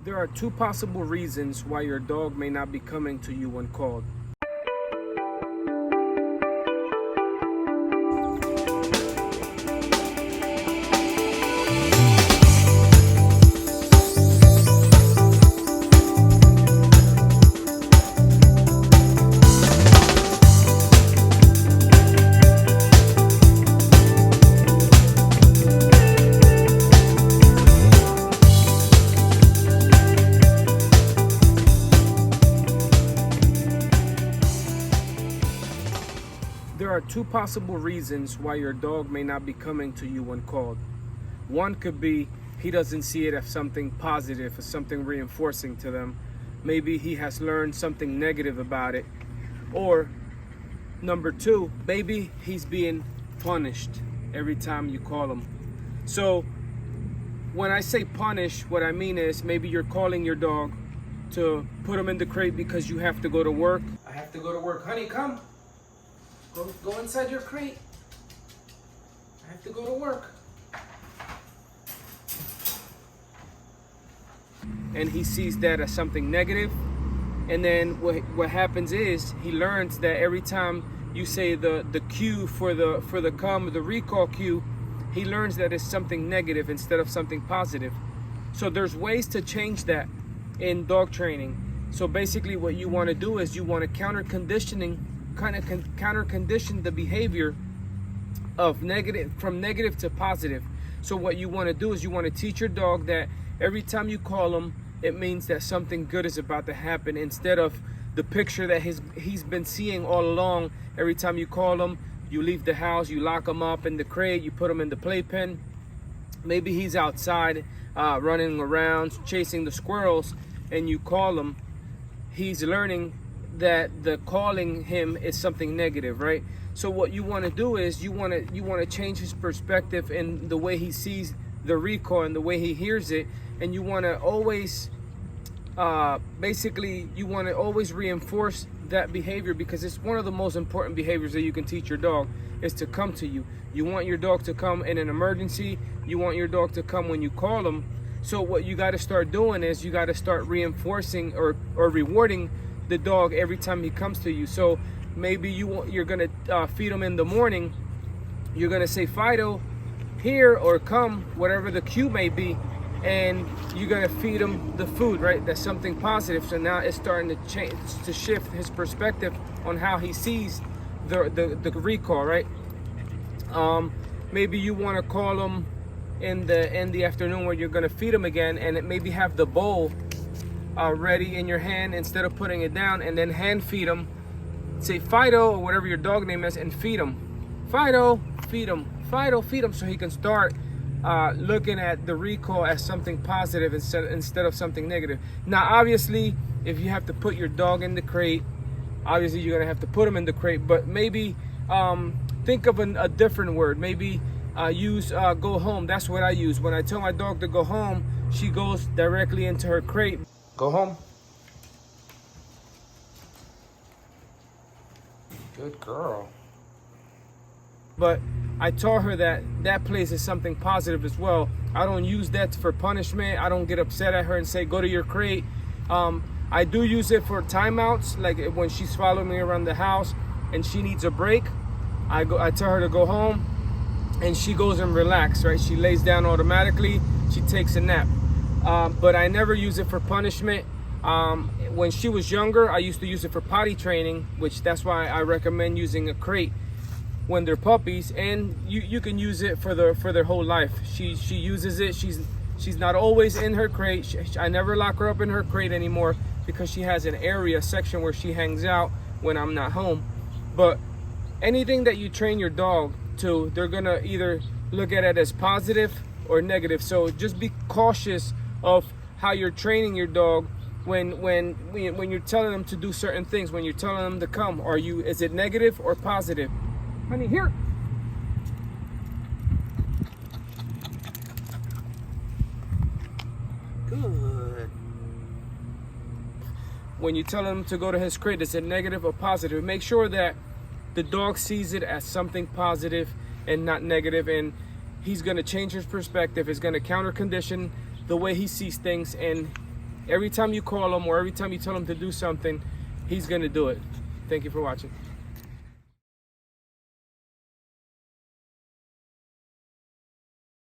There are two possible reasons why your dog may not be coming to you when called. There are two possible reasons why your dog may not be coming to you when called. One could be he doesn't see it as something positive, as something reinforcing to them. Maybe he has learned something negative about it. Or number two, maybe he's being punished every time you call him. So when I say punish, what I mean is maybe you're calling your dog to put him in the crate because you have to go to work. I have to go to work. Honey, come. Go inside your crate. I have to go to work. And he sees that as something negative. And then what happens is he learns that every time you say the cue for the come, the recall cue, he learns that it's something negative instead of something positive. So there's ways to change that in dog training. So basically what you want to do is you want to counter condition the behavior of from negative to positive. So what you want to do is you want to teach your dog that every time you call him, it means that something good is about to happen, instead of the picture that he's been seeing all along. Every time you call him, you leave the house, you lock him up in the crate, you put him in the playpen. Maybe he's outside running around chasing the squirrels, and you call him. He's learning that the calling him is something negative, right? So what you want to do is you want to change his perspective in the way he sees the recall and the way he hears it, and you want to always reinforce that behavior, because it's one of the most important behaviors that you can teach your dog, is to come to you. You want your dog to come in an emergency. You want your dog to come when you call him. So what you got to start doing is you got to start reinforcing or rewarding the dog every time he comes to you. So maybe you're gonna feed him in the morning. You're gonna say Fido, here, or come, whatever the cue may be, and you're gonna feed him the food, right? That's something positive. So now it's starting to change, to shift his perspective on how he sees the recall, right? Maybe you want to call him in the afternoon where you're gonna feed him again, and it maybe have the bowl ready in your hand instead of putting it down, and then hand feed him. Say Fido or whatever your dog name is, and feed him. Fido, feed him. Fido, feed him, so he can start looking at the recall as something positive instead of something negative. Now, obviously, if you have to put your dog in the crate, obviously you're gonna have to put him in the crate. But maybe think of a different word. Maybe use go home. That's what I use when I tell my dog to go home. She goes directly into her crate. Go home. Good girl. But I taught her that place is something positive as well. I don't use that for punishment. I don't get upset at her and say, go to your crate. I do use it for timeouts, like when she's following me around the house and she needs a break. I tell her to go home, and she goes and relax, right? She lays down automatically. She takes a nap. But I never use it for punishment. When she was younger, I used to use it for potty training, which that's why I recommend using a crate when they're puppies. And you can use it for their whole life. She uses it. She's not always in her crate. I never lock her up in her crate anymore, because she has an area section where she hangs out when I'm not home. But anything that you train your dog to, they're gonna either look at it as positive or negative. So just be cautious of how you're training your dog when you're telling them to do certain things, when you're telling them to come. Is it negative or positive? Honey, here. Good. When you tell him to go to his crate, is it negative or positive? Make sure that the dog sees it as something positive and not negative, and he's going to change his perspective. It's going to counter condition the way he sees things, and Every time you call him or every time you tell him to do something, he's gonna do it. Thank you for watching.